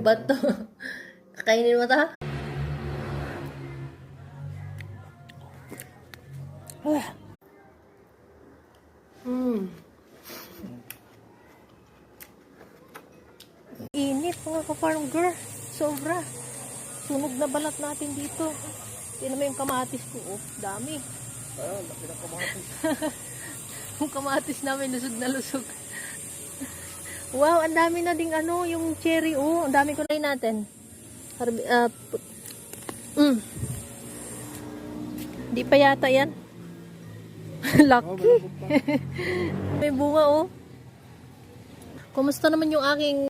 Bato. Kakainin mo ta? Init mga ka-farm girl. Sobra. Sunog na balat natin dito. Tignan mo yung kamatis ko. Oh, dami. Laki ng kamatis. Yung kamatis namin lusog na lusog. Wow, ang dami na ding yung cherry. Oh, ang dami ko na natin. Di pa yata yan. Lucky. May bunga oh. Kumusta naman yung aking